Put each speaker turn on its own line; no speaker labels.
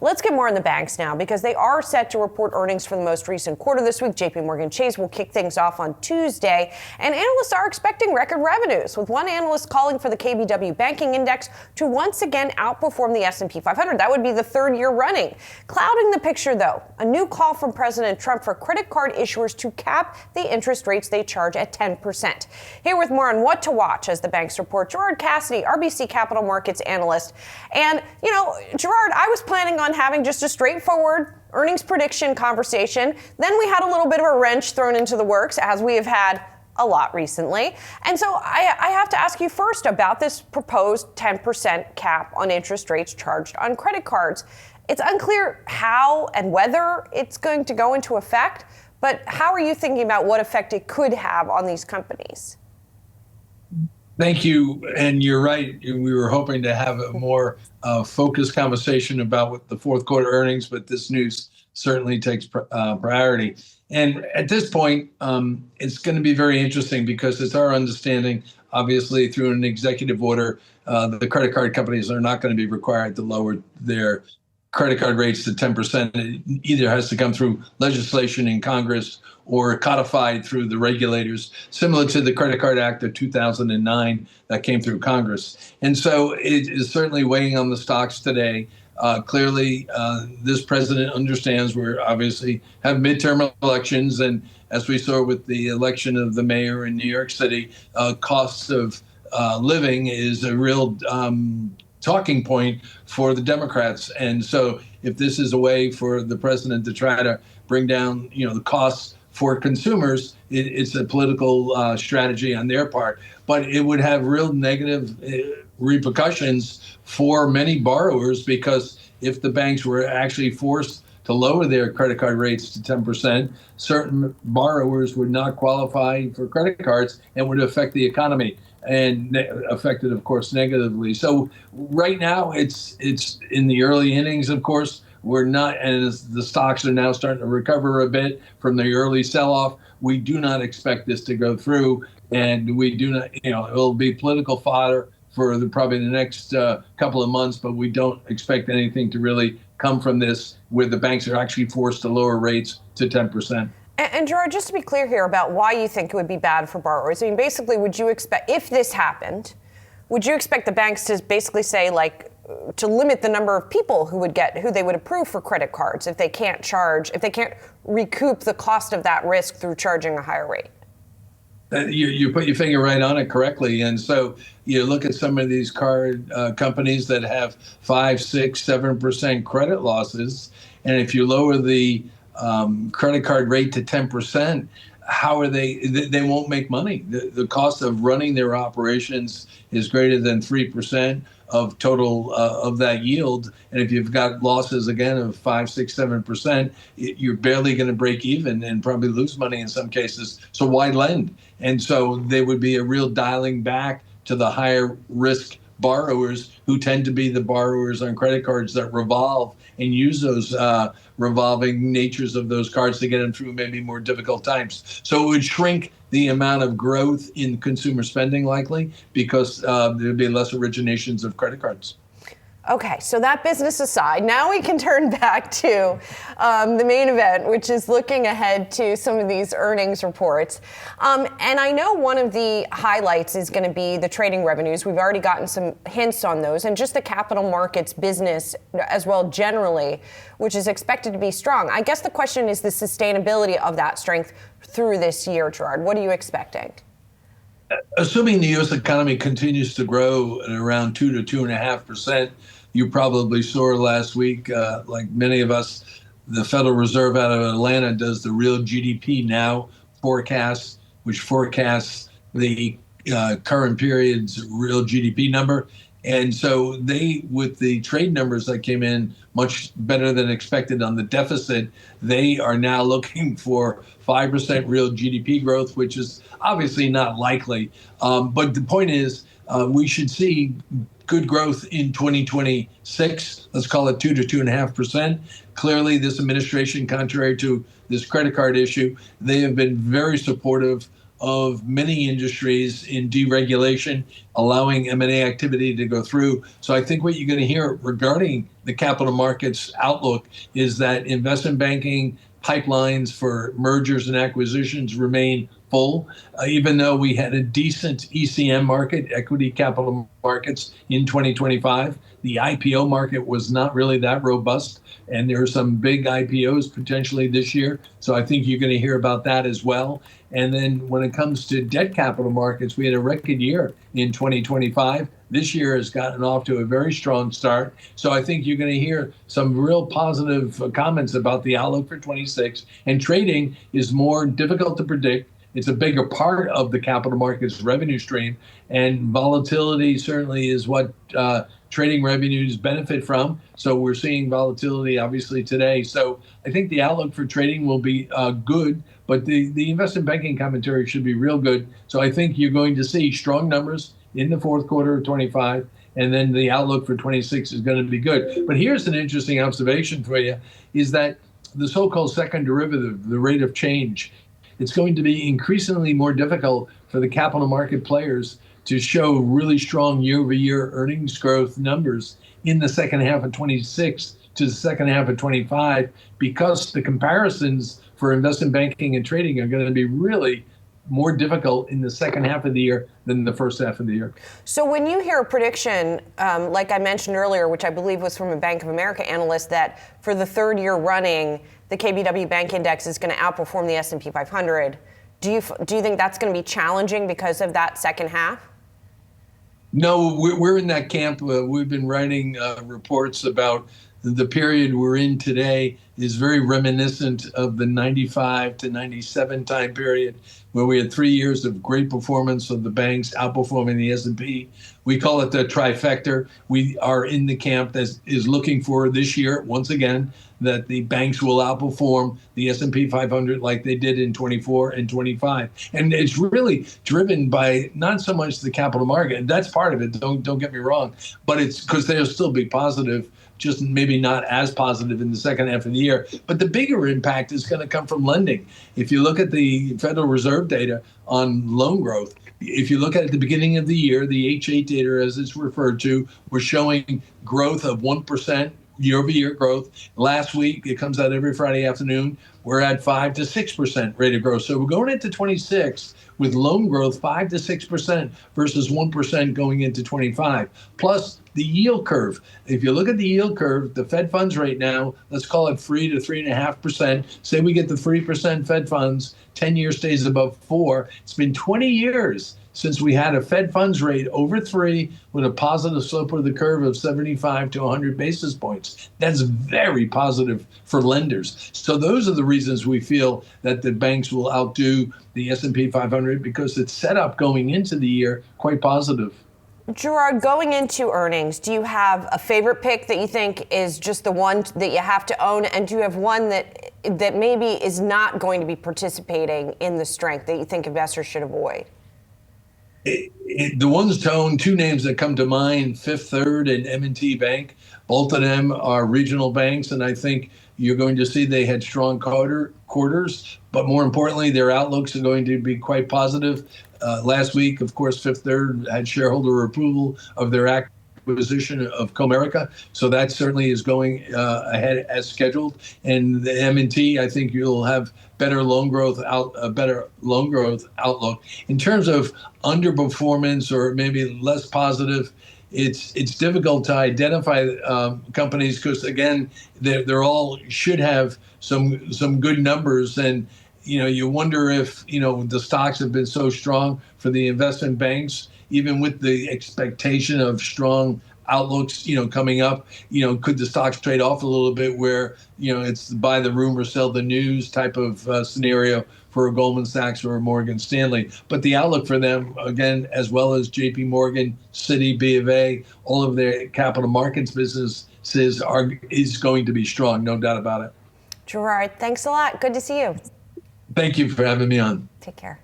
Let's get more on the banks now because they are set to report earnings for the most recent quarter this week. JPMorgan Chase will kick things off on Tuesday, and analysts are expecting record revenues, with one analyst calling for the KBW banking index to once again outperform the S&P 500. That would be the third year running. Clouding the picture, though, a new call from President Trump for credit card issuers to cap the interest rates they charge at 10%. Here with more on what to watch as the banks report, Gerard Cassidy, RBC Capital Markets analyst. And, Gerard, I was planning on having just a straightforward earnings prediction conversation. Then we had a little bit of a wrench thrown into the works, as we have had a lot recently. And so I have to ask you first about this proposed 10% cap on interest rates charged on credit cards. It's unclear how and whether it's going to go into effect, but how are you thinking about what effect it could have on these companies?
Thank you. And you're right. We were hoping to have a more focused conversation about what the fourth quarter earnings, but this news certainly takes priority. And at this point, it's going to be very interesting because it's our understanding, obviously, through an executive order, the credit card companies are not going to be required to lower their credit card rates to 10%. It either has to come through legislation in Congress or codified through the regulators, similar to the Credit Card Act of 2009 that came through Congress. And so it is certainly weighing on the stocks today. Clearly, this president understands we obviously have midterm elections. And as we saw with the election of the mayor in New York City, costs of living is a real talking point for the Democrats. And so if this is a way for the president to try to bring down, the costs for consumers, it's a political strategy on their part. But it would have real negative repercussions for many borrowers, because if the banks were actually forced to lower their credit card rates to 10%, certain borrowers would not qualify for credit cards and would affect the economy, and affected, of course, negatively. So right now, it's in the early innings, of course. We're not, and as the stocks are now starting to recover a bit from the early sell-off, we do not expect this to go through, and we do not, it'll be political fodder for probably the next couple of months, but we don't expect anything to really come from this where the banks are actually forced to lower rates to 10%.
And Gerard, just to be clear here about why you think it would be bad for borrowers, I mean, basically, would you expect, if this happened, would you expect the banks to basically say, to limit the number of people who they would approve for credit cards if they can't recoup the cost of that risk through charging a higher rate?
You put your finger right on it correctly. And so you look at some of these card companies that have 5, 6, 7% credit losses. And if you lower the credit card rate to 10%, how are they won't make money. The cost of running their operations is greater than 3% of total of that yield. And if you've got losses, again, of 5, 6, 7%, you're barely going to break even and probably lose money in some cases. So why lend? And so there would be a real dialing back to the higher risk borrowers, who tend to be the borrowers on credit cards that revolve and use those revolving natures of those cards to get them through maybe more difficult times. So it would shrink the amount of growth in consumer spending, likely, because there'd be less originations of credit cards.
Okay, so that business aside, now we can turn back to the main event, which is looking ahead to some of these earnings reports. And I know one of the highlights is going to be the trading revenues. We've already gotten some hints on those, and just the capital markets business as well generally, which is expected to be strong. I guess the question is the sustainability of that strength through this year, Gerard. What are you expecting?
Assuming the U.S. economy continues to grow at around 2 to 2.5%, you probably saw last week, like many of us, the Federal Reserve out of Atlanta does the real GDP now forecast, which forecasts the current period's real GDP number. And so with the trade numbers that came in much better than expected on the deficit, they are now looking for 5% real GDP growth, which is obviously not likely. But the point is, we should see good growth in 2026. Let's call it 2 to 2.5%. Clearly, this administration, contrary to this credit card issue, they have been very supportive of many industries in deregulation, allowing M&A activity to go through. So I think what you're going to hear regarding the capital markets outlook is that investment banking pipelines for mergers and acquisitions remain full, even though we had a decent ECM market, equity capital markets, in 2025. The IPO market was not really that robust, and there are some big IPOs potentially this year. So I think you're going to hear about that as well. And then when it comes to debt capital markets, we had a record year in 2025. This year has gotten off to a very strong start. So I think you're going to hear some real positive comments about the outlook for 26. And trading is more difficult to predict. It's a bigger part of the capital markets revenue stream. And volatility certainly is what trading revenues benefit from. So we're seeing volatility obviously today. So I think the outlook for trading will be good, but the investment banking commentary should be real good. So I think you're going to see strong numbers in the fourth quarter of 25, and then the outlook for 26 is going to be good. But here's an interesting observation for you, is that the so-called second derivative, the rate of change, it's going to be increasingly more difficult for the capital market players to show really strong year-over-year earnings growth numbers in the second half of 26 to the second half of 25, because the comparisons for investment banking and trading are going to be really more difficult in the second half of the year than the first half of the year.
So when you hear a prediction, like I mentioned earlier, which I believe was from a Bank of America analyst, that for the third year running, the KBW Bank Index is going to outperform the S&P 500, do you think that's going to be challenging because of that second half?
No, we're in that camp. We've been writing reports about the period we're in today is very reminiscent of the 95 to 97 time period, where we had 3 years of great performance of the banks outperforming the S&P. We call it the trifecta. We are in the camp that is looking for this year, once again, that the banks will outperform the S&P 500 like they did in 24 and 25. And it's really driven by not so much the capital market. That's part of it, don't get me wrong, but it's because they'll still be positive, just maybe not as positive in the second half of the year. But the bigger impact is going to come from lending. If you look at the Federal Reserve data on loan growth, if you look at the beginning of the year, the H8 data, as it's referred to, was showing growth of 1%, year-over-year growth. Last week, it comes out every Friday afternoon, we're at 5 to 6% rate of growth. So we're going into 26 with loan growth 5 to 6% versus 1% going into 25. Plus the yield curve. If you look at the yield curve, the Fed funds rate now, let's call it 3 to 3.5%. Say we get the 3% Fed funds, 10-year stays above 4. It's been 20 years since we had a Fed funds rate over 3 with a positive slope of the curve of 75 to 100 basis points. That's very positive for lenders. So those are the reasons we feel that the banks will outdo the S&P 500, because it's set up going into the year quite positive.
Gerard, going into earnings, do you have a favorite pick that you think is just the one that you have to own? And do you have one that maybe is not going to be participating in the strength that you think investors should avoid?
The ones to own, two names that come to mind, Fifth Third and M&T Bank. Both of them are regional banks, and I think you're going to see they had strong quarters, but more importantly, their outlooks are going to be quite positive. Last week, of course, Fifth Third had shareholder approval of their acquisition of Comerica, so that certainly is going ahead as scheduled. And the M&T, I think you'll have better loan growth outlook. In terms of underperformance or maybe less positive, it's difficult to identify companies because, again, they're all should have some good numbers. And you wonder if the stocks have been so strong for the investment banks, even with the expectation of strong outlooks, coming up, could the stocks trade off a little bit where, it's buy the rumor, sell the news type of scenario for a Goldman Sachs or a Morgan Stanley. But the outlook for them, again, as well as JPMorgan, Citi, B of A, all of their capital markets businesses is going to be strong, no doubt about it.
Gerard, thanks a lot. Good to see you.
Thank you for having me on.
Take care.